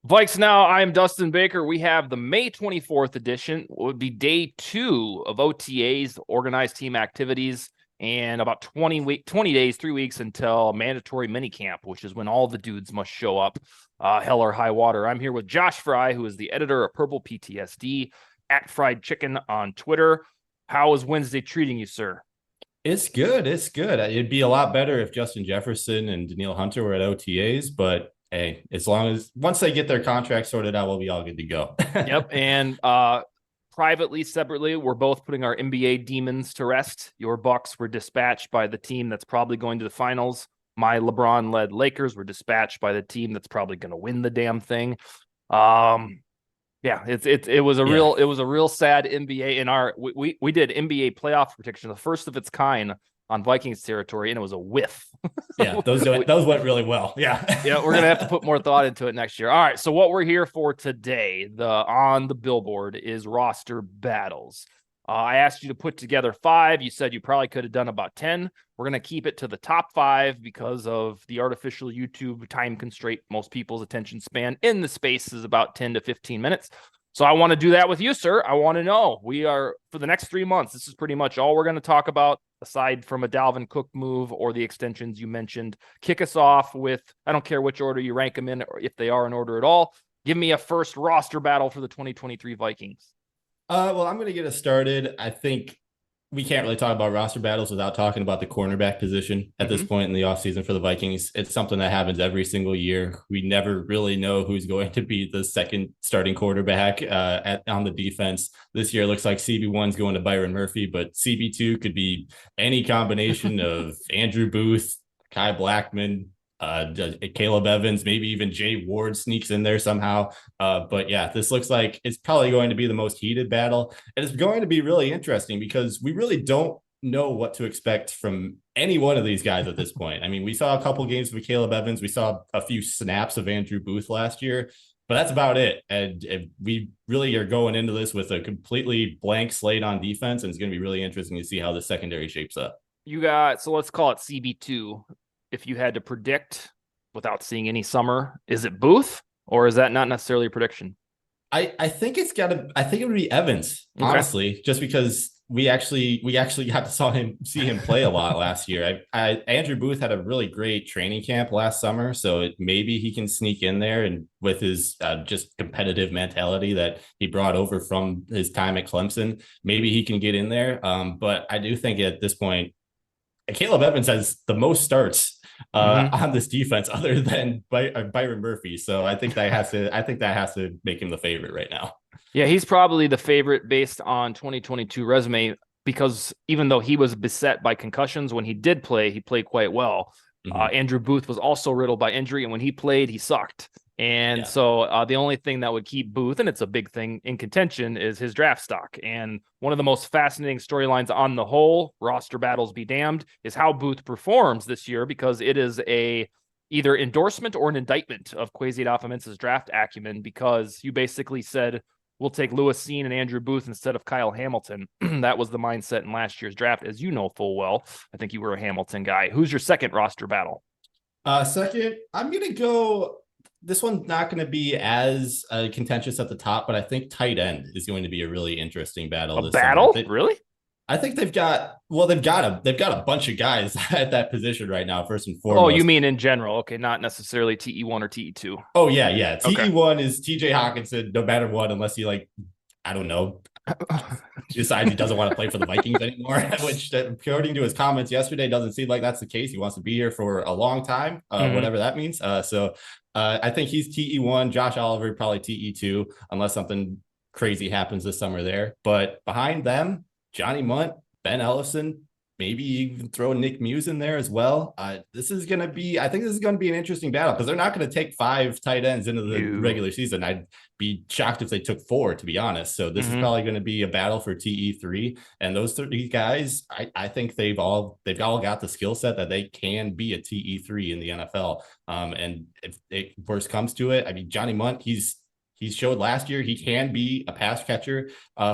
VikesNow, I'm Dustin Baker. We have the May 24th edition. It would be day 2 of OTAs, organized team activities, and about 20 days, 3 weeks until mandatory minicamp, which is when all the dudes must show up, hell or high water. I'm here with Josh Frey, who is the editor of Purple PTSD, at Fried Chicken on Twitter. How is Wednesday treating you, sir? It's good. It's good. It'd be a lot better if Justin Jefferson and Daniil Hunter were at OTAs, but hey, as long as once they get their contract sorted out, we'll be all good to go. Yep. And privately, separately, we're both putting our NBA demons to rest. Your Bucks were dispatched by the team that's probably going to the finals. My LeBron-led Lakers were dispatched by the team that's probably going to win the damn thing. Yeah, it was a real sad NBA in our we did NBA playoff prediction, the first of its kind on Vikings territory, and it was a whiff. Yeah, those went really well. Yeah. Yeah, we're gonna have to put more thought into it next year. All right, so what we're here for today, on the billboard, is roster battles. I asked you to put together 5. You said you probably could have done about 10. We're gonna keep it to the top 5 because of the artificial YouTube time constraint. Most people's attention span in the space is about 10 to 15 minutes. So I want to do that with you, sir. I want to know. We are, for the next 3 months, this is pretty much all we're going to talk about, aside from a Dalvin Cook move or the extensions you mentioned. Kick us off with, I don't care which order you rank them in, or if they are in order at all. Give me a first roster battle for the 2023 Vikings. Well, I'm going to get us started. I think we can't really talk about roster battles without talking about the cornerback position at this point in the offseason for the Vikings. It's something that happens every single year. We never really know who's going to be the second starting quarterback on the defense. This year, it looks like CB1's going to Byron Murphy, but CB2 could be any combination of Andrew Booth, Kai Blackman, Caleb Evans, maybe even Jay Ward sneaks in there somehow. But yeah, this looks like it's probably going to be the most heated battle. And it's going to be really interesting because we really don't know what to expect from any one of these guys at this point. I mean, we saw a couple games with Caleb Evans. We saw a few snaps of Andrew Booth last year, but that's about it. And we really are going into this with a completely blank slate on defense. And it's going to be really interesting to see how the secondary shapes up. So let's call it CB2. If you had to predict without seeing any summer, is it Booth or is that not necessarily a prediction? I think I think it would be Evans, honestly, just because we actually got to see him play a lot last year. Andrew Booth had a really great training camp last summer, so maybe he can sneak in there, and with his just competitive mentality that he brought over from his time at Clemson, maybe he can get in there. But I do think at this point, Caleb Evans has the most starts on this defense other than Byron Murphy. So I think that has to make him the favorite right now. Yeah, he's probably the favorite based on 2022 resume, because even though he was beset by concussions, when he did play, he played quite well. Andrew Booth was also riddled by injury, and when he played, he sucked. And so the only thing that would keep Booth, and it's a big thing, in contention is his draft stock. And one of the most fascinating storylines on the whole, roster battles be damned, is how Booth performs this year, because it is a either endorsement or an indictment of Kwesi Adofo-Mensah's draft acumen, because you basically said, we'll take Lewis Seen and Andrew Booth instead of Kyle Hamilton. That was the mindset in last year's draft, as you know full well. I think you were a Hamilton guy. Who's your second roster battle? Second, I'm going to go... This one's not going to be as contentious at the top, but I think tight end is going to be a really interesting battle. A battle? Really? I think they've got a bunch of guys at that position right now, first and foremost. Oh, you mean in general? Okay, not necessarily TE1 or TE2. Oh, yeah. TE1 is TJ Hawkinson, no matter what, unless he, I don't know, decides he doesn't want to play for the Vikings anymore, which, according to his comments yesterday, doesn't seem like that's the case. He wants to be here for a long time, whatever that means. So I think he's TE1. Josh Oliver probably TE2, unless something crazy happens this summer there. But behind them, Johnny Munt, Ben Ellison, maybe even throw Nick Muse in there as well. I think this is going to be an interesting battle, because they're not going to take 5 tight ends into the regular season. I'd be shocked if they took 4, to be honest. So this is probably going to be a battle for TE3. And those 3 guys, I think they've all got the skill set that they can be a TE3 in the NFL. And if it worst comes to it, I mean, Johnny Munt, he showed last year he can be a pass catcher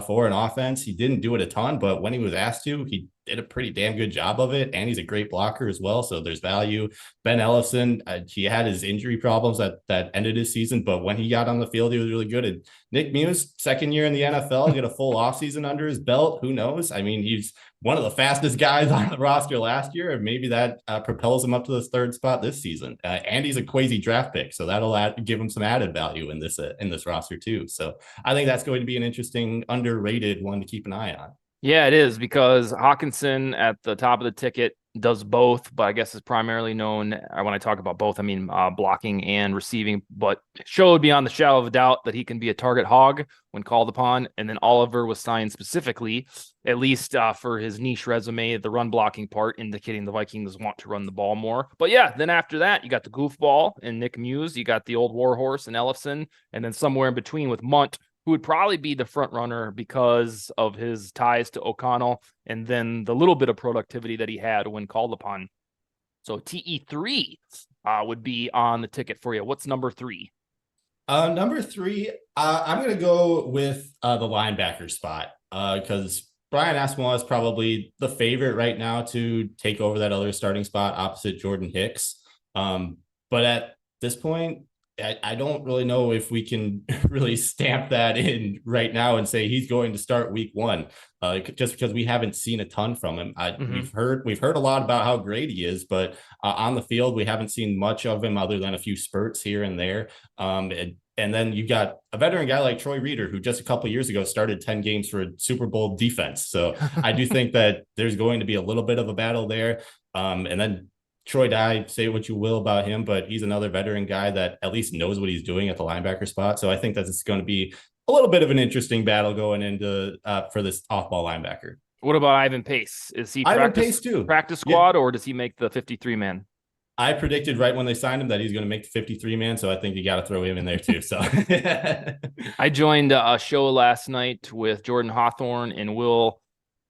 for an offense. He didn't do it a ton, but when he was asked to, he did a pretty damn good job of it, and he's a great blocker as well. So there's value. Ben Ellison, he had his injury problems that ended his season, but when he got on the field, he was really good. And Nick Muse, second year in the NFL, get a full offseason under his belt. Who knows? I mean, he's one of the fastest guys on the roster last year, and maybe that propels him up to the third spot this season. And he's a crazy draft pick, so that'll give him some added value in this roster too. So I think that's going to be an interesting, underrated one to keep an eye on. Yeah, it is, because Hawkinson at the top of the ticket does both, but I guess is primarily known, when I talk about both, I mean blocking and receiving, but showed beyond the shadow of a doubt that he can be a target hog when called upon. And then Oliver was signed specifically, at least for his niche resume, the run blocking part, indicating the Vikings want to run the ball more. But yeah, then after that, you got the goofball and Nick Muse, you got the old warhorse and Ellison, and then somewhere in between with Munt, who would probably be the front runner because of his ties to O'Connell and then the little bit of productivity that he had when called upon. So TE3 would be on the ticket for you. What's number 3? Number 3, I'm going to go with the linebacker spot because Brian Asamoah is probably the favorite right now to take over that other starting spot opposite Jordan Hicks. But at this point, I don't really know if we can really stamp that in right now and say he's going to start week 1, just because we haven't seen a ton from him. We've heard a lot about how great he is, but on the field, we haven't seen much of him other than a few spurts here and there. And then you got a veteran guy like Troy Reeder, who just a couple of years ago started 10 games for a Super Bowl defense. So I do think that there's going to be a little bit of a battle there. And then Troy Dye, say what you will about him, but he's another veteran guy that at least knows what he's doing at the linebacker spot. So I think that it's going to be a little bit of an interesting battle going into for this off-ball linebacker. What about Ivan Pace? Is he practice squad, or does he make the 53-man? I predicted right when they signed him that he's going to make the 53-man, so I think you got to throw him in there too. So I joined a show last night with Jordan Hawthorne and Will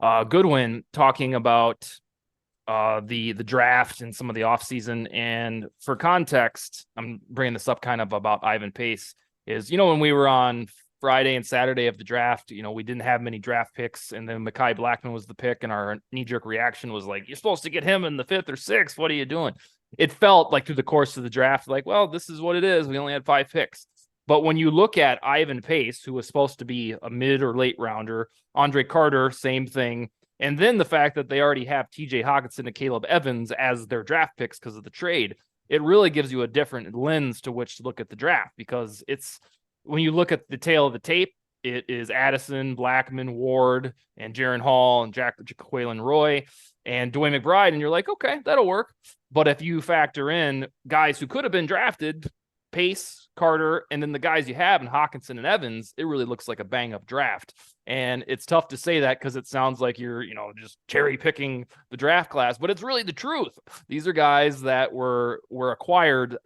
Goodwin talking about the draft and some of the offseason. And for context, I'm bringing this up kind of about Ivan Pace is, when we were on Friday and Saturday of the draft, we didn't have many draft picks, and then Mekhi Blackman was the pick, and our knee-jerk reaction was like, you're supposed to get him in the 5th or 6th. What are you doing? It felt like through the course of the draft, like, well, this is what it is. We only had 5 picks. But when you look at Ivan Pace, who was supposed to be a mid or late rounder, Andre Carter, same thing. And then the fact that they already have TJ Hockenson and Caleb Evans as their draft picks because of the trade, it really gives you a different lens to which to look at the draft, because it's, when you look at the tail of the tape, it is Addison, Blackman, Ward, and Jaron Hall, and Jaquelin Roy, and Dwayne McBride, and you're like, okay, that'll work. But if you factor in guys who could have been drafted, Pace, Carter, and then the guys you have in Hockenson and Evans, it really looks like a bang-up draft. And it's tough to say that because it sounds like you're, just cherry picking the draft class, but it's really the truth. These are guys that were acquired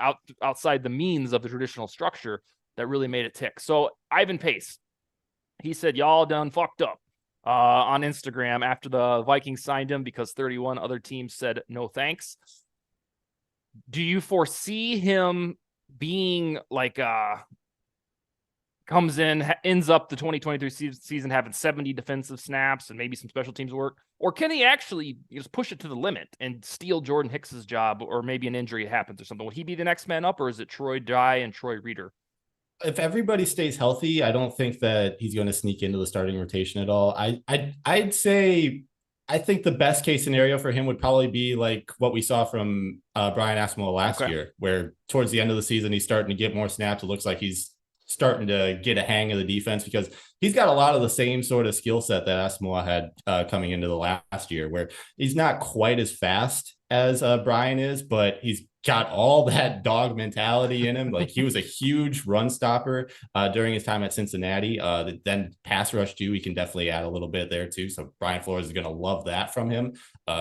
outside the means of the traditional structure that really made it tick. So Ivan Pace, he said, y'all done fucked up on Instagram after the Vikings signed him because 31 other teams said no thanks. Do you foresee him being like comes in, ends up the 2023 season having 70 defensive snaps and maybe some special teams work? Or can he actually just push it to the limit and steal Jordan Hicks's job, or maybe an injury happens or something? Would he be the next man up, or is it Troy Dye and Troy Reeder? If everybody stays healthy, I don't think that he's going to sneak into the starting rotation at all. I'd say I think the best case scenario for him would probably be like what we saw from Brian Asamoah last year, where towards the end of the season, he's starting to get more snaps. It looks like he's starting to get a hang of the defense because he's got a lot of the same sort of skill set that Asamoah had coming into the last year, where he's not quite as fast as Brian is, but he's got all that dog mentality in him. Like, he was a huge run stopper during his time at Cincinnati. Then pass rush too, he can definitely add a little bit there too. So Brian Flores is going to love that from him.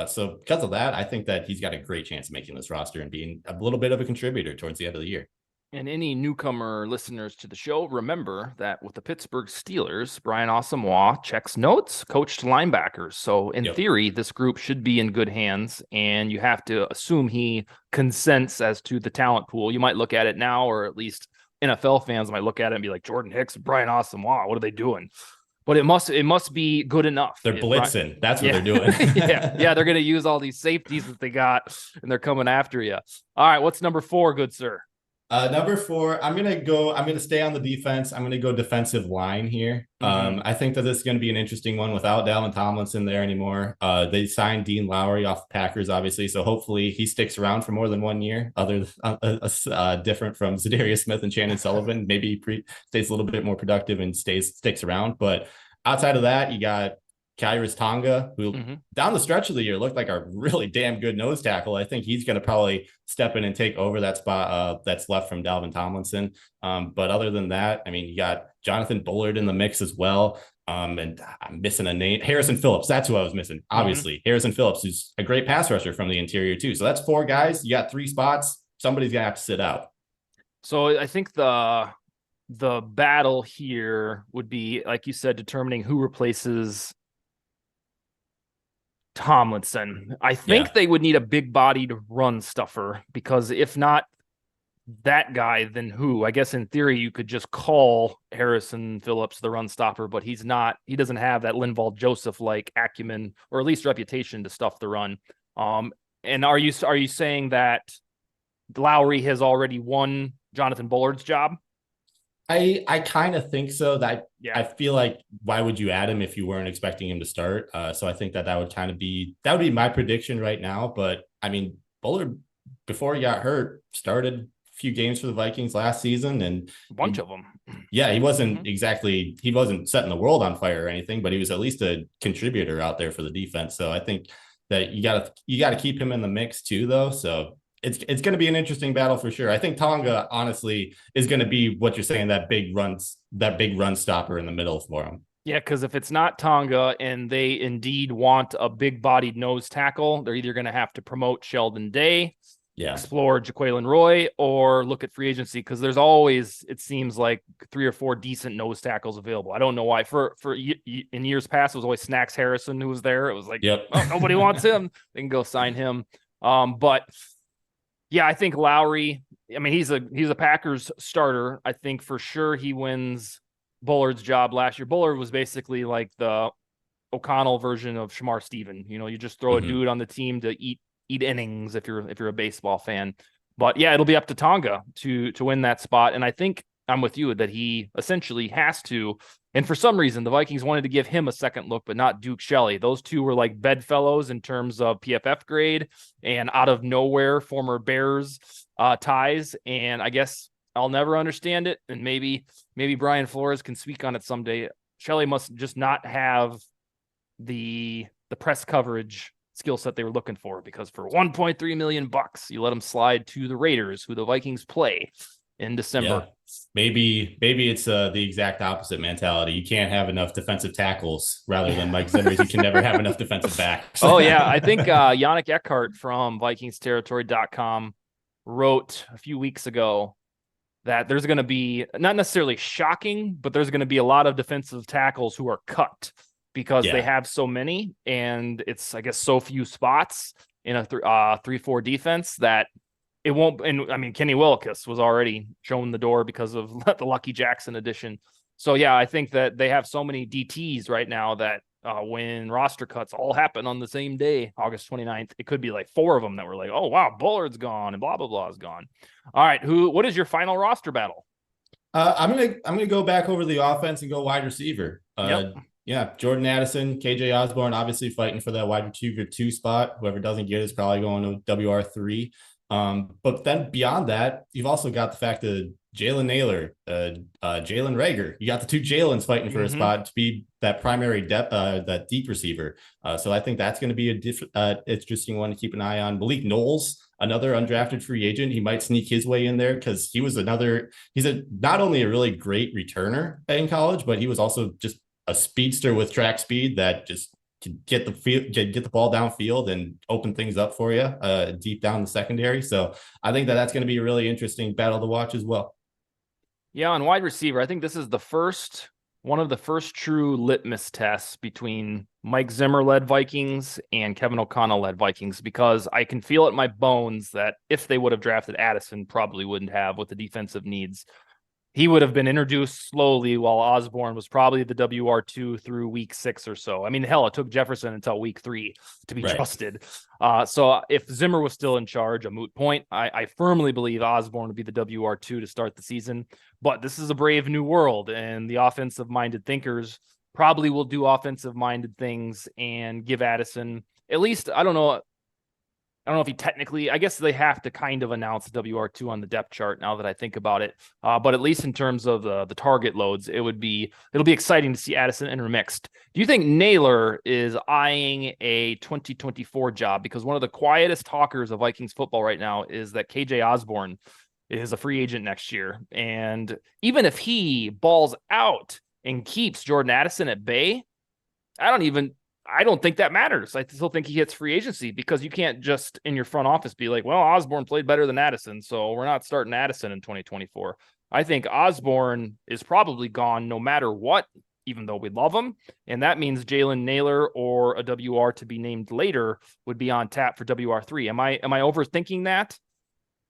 So because of that, I think that he's got a great chance of making this roster and being a little bit of a contributor towards the end of the year. And any newcomer listeners to the show, remember that with the Pittsburgh Steelers, Brian Asamoah checks notes, coached linebackers. So in theory, this group should be in good hands, and you have to assume he consents as to the talent pool. You might look at it now, or at least NFL fans might look at it and be like, Jordan Hicks, Brian Asamoah, what are they doing? but it must be good enough. They're blitzing. That's what yeah. they're doing. Yeah. They're going to use all these safeties that they got, and they're coming after you. All right. What's number 4, good sir? Number 4, I'm gonna stay on the defense. I'm gonna go defensive line here. I think that this is gonna be an interesting one without Dalvin Tomlinson there anymore. They signed Dean Lowry off the Packers, obviously, so hopefully he sticks around for more than 1 year. Different from Zadarius Smith and Shannon Sullivan, maybe stays a little bit more productive and sticks around. But outside of that, you got Kyrus Tonga, who down the stretch of the year looked like a really damn good nose tackle. I think he's going to probably step in and take over that spot that's left from Dalvin Tomlinson. But other than that, I mean, you got Jonathan Bullard in the mix as well. And I'm missing a name. Harrison Phillips. That's who I was missing. Obviously, Harrison Phillips, who's a great pass rusher from the interior too. So that's 4 guys. You got 3 spots. Somebody's going to have to sit out. So I think the battle here would be, like you said, determining who replaces Tomlinson. I think they would need a big-bodied run stuffer, because if not that guy, then who? I guess in theory you could just call Harrison Phillips the run stopper, but he doesn't have that Linval Joseph like acumen, or at least reputation, to stuff the run. And are you saying that Lowry has already won Jonathan Bullard's job? I kind of think so. I feel like, why would you add him if you weren't expecting him to start? So I think that would be my prediction right now. But I mean, Bullard, before he got hurt, started a few games for the Vikings last season, and a bunch of them. Yeah, he wasn't he wasn't setting the world on fire or anything, but he was at least a contributor out there for the defense. So I think that you gotta keep him in the mix too, though. So it's going to be an interesting battle for sure. I think Tonga, honestly, is going to be what you're saying, that big run stopper in the middle for him. Yeah, because if it's not Tonga and they indeed want a big-bodied nose tackle, they're either going to have to promote Sheldon Day, explore Jaquelin Roy, or look at free agency, because there's always, it seems like, 3 or 4 decent nose tackles available. I don't know why. For in years past, it was always Snacks Harrison who was there. It was like, oh, nobody wants him. They can go sign him. But yeah, I think Lowry, I mean, he's a Packers starter. I think for sure he wins Bullard's job last year. Bullard was basically like the O'Connell version of Shamar Stephen. You know, you just throw a dude on the team to eat innings if you're a baseball fan. But yeah, it'll be up to Tonga to win that spot. And I think I'm with you that he essentially has to. And for some reason, the Vikings wanted to give him a second look, but not Duke Shelley. Those two were like bedfellows in terms of PFF grade, and out of nowhere, former Bears ties. And I guess I'll never understand it. And maybe Brian Flores can speak on it someday. Shelley must just not have the press coverage skill set they were looking for, because for $1.3 million, you let him slide to the Raiders, who the Vikings play in December. Yeah. Maybe it's the exact opposite mentality. You can't have enough defensive tackles, rather than Mike Zimmer's. You can never have enough defensive backs. Oh yeah, I think Yannick Eckhart from VikingsTerritory.com wrote a few weeks ago that there's going to be, not necessarily shocking, but there's going to be a lot of defensive tackles who are cut, because they have so many, and it's, I guess, so few spots in a 3-4 defense that it won't. And I mean, Kenny Willekes was already shown the door because of the Lucky Jackson edition. So yeah, I think that they have so many DTs right now that when roster cuts all happen on the same day, August 29th, it could be like 4 of them that were like, oh wow, Bullard's gone and blah blah blah is gone. All right, what is your final roster battle? I'm gonna go back over the offense and go wide receiver. Yeah, Jordan Addison, KJ Osborne, obviously fighting for that wide receiver 2 spot. Whoever doesn't get it is probably going to WR3. But then beyond that, you've also got the fact that Jalen Naylor, Jalen Reagor, you got the 2 Jalens fighting for a spot to be that primary depth, that deep receiver. So I think that's going to be a interesting one to keep an eye on. Malik Knowles, another undrafted free agent. He might sneak his way in there, because he's not only a really great returner in college, but he was also just a speedster with track speed that just can get the ball downfield and open things up for you deep down the secondary. So I think that's going to be a really interesting battle to watch as well. Yeah, on wide receiver, I think this is one of the first true litmus tests between Mike Zimmer-led Vikings and Kevin O'Connell-led Vikings, because I can feel it in my bones that if they would have drafted Addison, probably wouldn't have, with the defensive needs. he would have been introduced slowly while Osborne was probably the WR2 through week 6 or so. I mean, hell, it took Jefferson until week 3 to be trusted. So if Zimmer was still in charge, a moot point, I firmly believe Osborne would be the WR2 to start the season. But this is a brave new world, and the offensive-minded thinkers probably will do offensive-minded things and give Addison, at least, I don't know if he technically, I guess they have to kind of announce WR2 on the depth chart now that I think about it. But at least in terms of the target loads, it'll be exciting to see Addison intermixed. Do you think Naylor is eyeing a 2024 job? Because one of the quietest talkers of Vikings football right now is that KJ Osborne is a free agent next year. And even if he balls out and keeps Jordan Addison at bay, I don't think that matters. I still think he hits free agency, because you can't just in your front office be like, well, Osborne played better than Addison, so we're not starting Addison in 2024. I think Osborne is probably gone no matter what, even though we love him. And that means Jalen Naylor or a WR to be named later would be on tap for WR3. Am I overthinking that?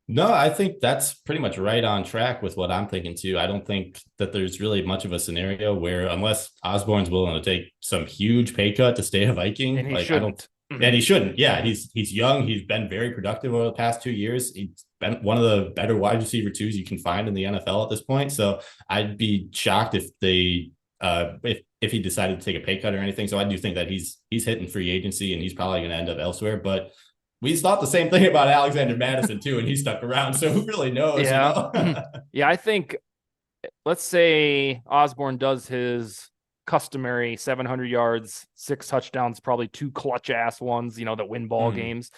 No, I think that's pretty much right on track with what I'm thinking too. I don't think that there's really much of a scenario where, unless Osborne's willing to take some huge pay cut to stay a Viking, and he like shouldn't. And he shouldn't. Yeah, he's young. He's been very productive over the past 2 years. He's been one of the better wide receiver twos you can find in the NFL at this point. So I'd be shocked if they if he decided to take a pay cut or anything. So I do think that he's hitting free agency, and he's probably going to end up elsewhere. But we thought the same thing about Alexander Madison too, and he stuck around. So who really knows? Yeah. You know? Yeah, I think, let's say Osborne does his customary 700 yards, 6 touchdowns, probably 2 clutch ass ones, that win ball games.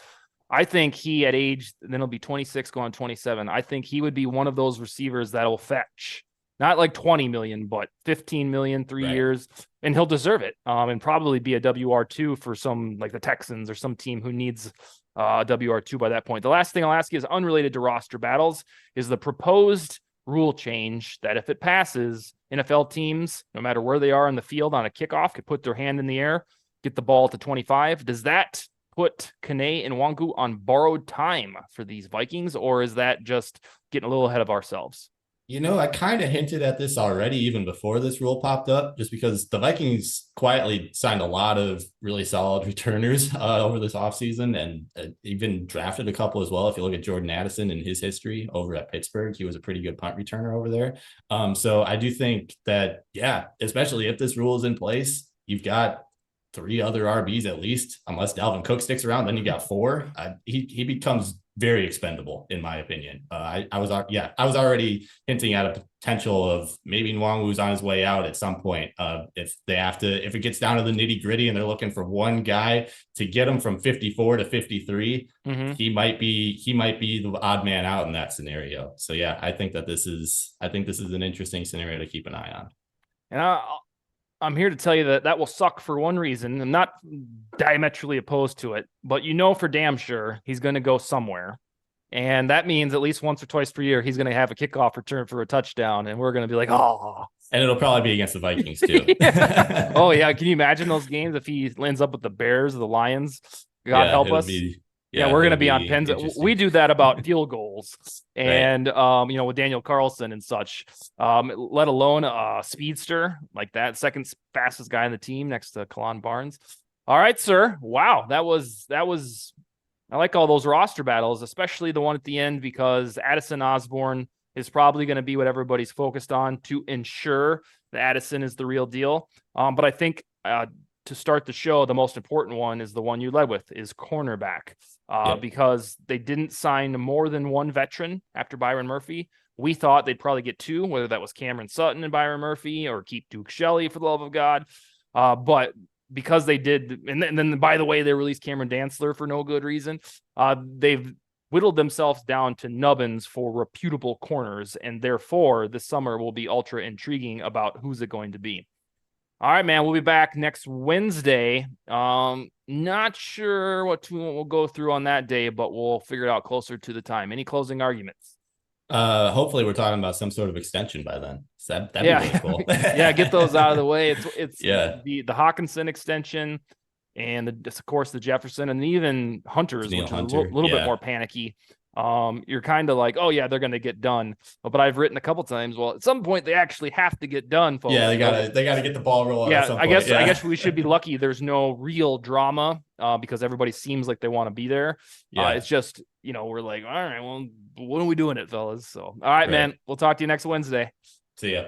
I think he at age, then he'll be 26 going 27. I think he would be one of those receivers that will fetch not like 20 million, but 15 million, 3 years. And he'll deserve it. And probably be a WR2 for some, like the Texans or some team who needs WR2 by that point. The last thing I'll ask you is unrelated to roster battles, is the proposed rule change that if it passes, NFL teams, no matter where they are in the field on a kickoff, could put their hand in the air, get the ball to 25. Does that put Kane and Nwangu on borrowed time for these Vikings, or is that just getting a little ahead of ourselves? I kind of hinted at this already, even before this rule popped up, just because the Vikings quietly signed a lot of really solid returners over this offseason, and even drafted a couple as well. If you look at Jordan Addison and his history over at Pittsburgh, he was a pretty good punt returner over there. So I do think that, yeah, especially if this rule is in place, you've got 3 other RBs at least, unless Dalvin Cook sticks around, then you got 4. He becomes very expendable, in my opinion. I was already hinting at a potential of maybe Nwangu's on his way out at some point. If it gets down to the nitty gritty and they're looking for one guy to get him from 54 to 53, he might be the odd man out in that scenario. So yeah, I think this is an interesting scenario to keep an eye on. And I'm here to tell you that will suck for one reason. I'm not diametrically opposed to it, but for damn sure he's going to go somewhere. And that means at least once or twice per year, he's going to have a kickoff return for a touchdown. And we're going to be like, oh. And it'll probably be against the Vikings too. Oh, yeah. Can you imagine those games if he ends up with the Bears or the Lions? God help us. Yeah, we're going to be on pens. We do that about field goals and, with Daniel Carlson and such, let alone a speedster like that, second fastest guy on the team next to Kalon Barnes. All right, sir. Wow. That was, I like all those roster battles, especially the one at the end, because Addison Osborne is probably going to be what everybody's focused on to ensure that Addison is the real deal. But I think, to start the show, the most important one is the one you led with, is cornerback, because they didn't sign more than one veteran after Byron Murphy. We thought they'd probably get 2, whether that was Cameron Sutton and Byron Murphy, or keep Duke Shelley for the love of God. But because they did, and then by the way, they released Cameron Dantzler for no good reason. They've whittled themselves down to nubbins for reputable corners, and therefore this summer will be ultra intriguing about who's it going to be. All right, man, we'll be back next Wednesday. Not sure what we'll go through on that day, but we'll figure it out closer to the time. Any closing arguments? Hopefully we're talking about some sort of extension by then. That'd be really cool. Yeah, get those out of the way. It's the Hawkinson extension, and of course the Jefferson, and even Hunter's, which is a little bit more panicky. you're kind of like, oh yeah, they're going to get done. But I've written a couple times, well, at some point they actually have to get done, folks. Yeah, they gotta get the ball rolling at Yeah, some I point. I guess we should be lucky. There's no real drama because everybody seems like they want to be there. Yeah. It's just, we're like, all right, well, when are we doing it, fellas? So, all right, man, we'll talk to you next Wednesday. See ya.